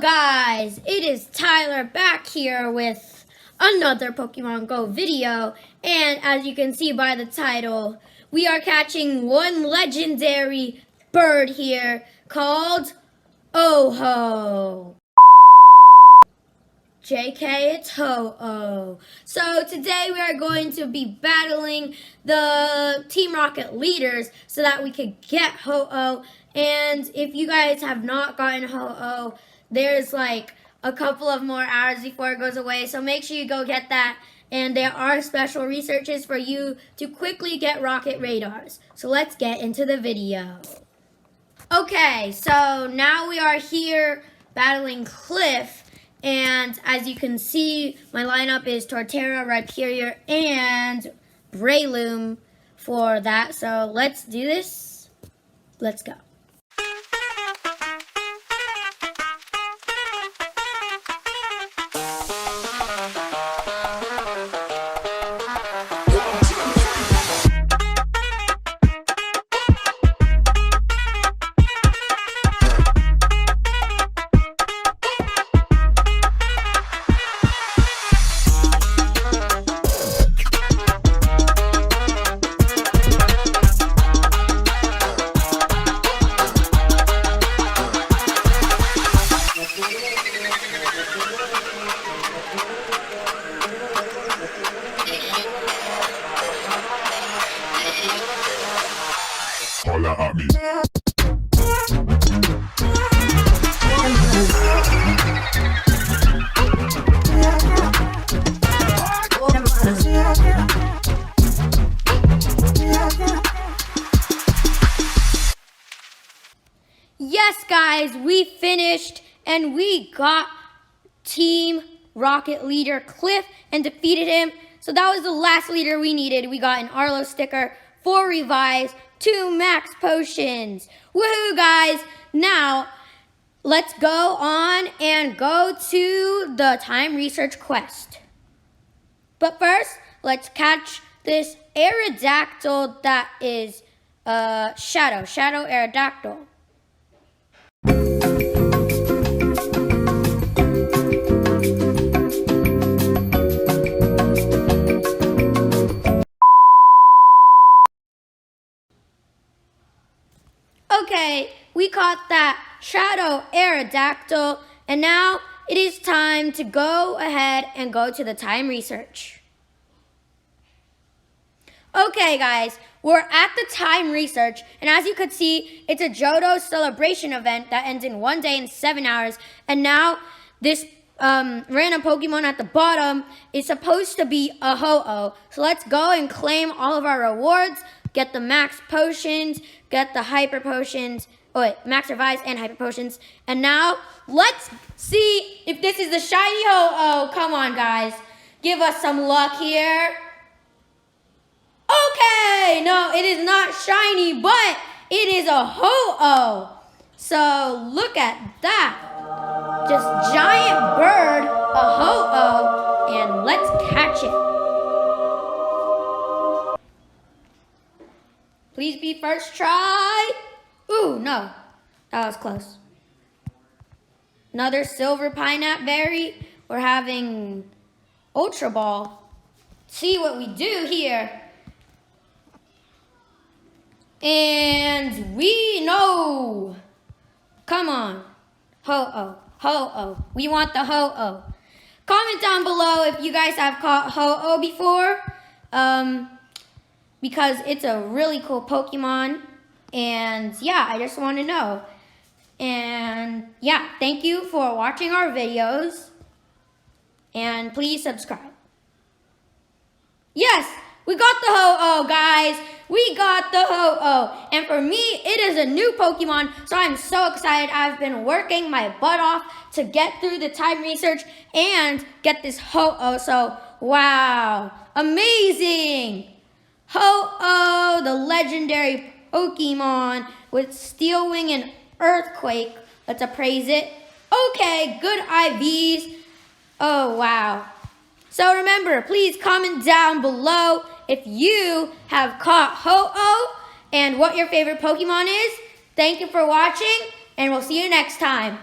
guys, it is Tyler back here with another Pokemon Go video, and as you can see by the title, we are catching one legendary bird here called Ho-Oh. JK, it's Ho-Oh. So today we are going to be battling the Team Rocket leaders so that we could get Ho-Oh. And if you guys have not gotten Ho-Oh, there's like a couple of more hours before it goes away. So make sure you go get that. And there are special researches for you to quickly get rocket radars. So let's get into the video. Okay, so now we are here battling Cliff. And as you can see, my lineup is Torterra, Rhyperior, and Breloom for that. So let's do this. Let's go. Holla at me. Yes, guys, we finished and we got Team Rocket leader Cliff and defeated him. So that was the last leader we needed. We got an Arlo sticker, 4 revives, 2 max potions. Woohoo, guys. Now, let's go on and go to the time research quest. But first, let's catch this Aerodactyl that is Shadow Aerodactyl. Okay, we caught that Shadow Aerodactyl, and now it is time to go ahead and go to the time research. Okay, guys, we're at the time research, and as you could see, it's a Johto celebration event that ends in 1 day and 7 hours, and now this random Pokemon at the bottom is supposed to be a Ho-Oh. So let's go and claim all of our rewards, get the max potions, get the hyper potions, max revives and hyper potions. And now, let's see if this is the shiny Ho-Oh. Come on, guys. Give us some luck here. Okay, no, it is not shiny, but it is a Ho-Oh. So, look at that. Just giant bird, a Ho-Oh, and let's catch it. Please be first try. Ooh, no. That was close. Another silver pineapple berry. We're having Ultra Ball. See what we do here. And we know. Come on. Ho-Oh. Ho-Oh. We want the Ho-Oh. Comment down below if you guys have caught Ho-Oh before. Because it's a really cool Pokemon. And yeah, I just want to know. And yeah, thank you for watching our videos. And please subscribe. Yes, we got the Ho-Oh, guys. We got the Ho-Oh. And for me, it is a new Pokemon. So I'm so excited. I've been working my butt off to get through the time research and get this Ho-Oh. So wow, amazing. Ho-Oh, the legendary Pokemon with Steel Wing and Earthquake. Let's appraise it. Okay, good IVs. Oh, wow. So remember, please comment down below if you have caught Ho-Oh and what your favorite Pokemon is. Thank you for watching, and we'll see you next time.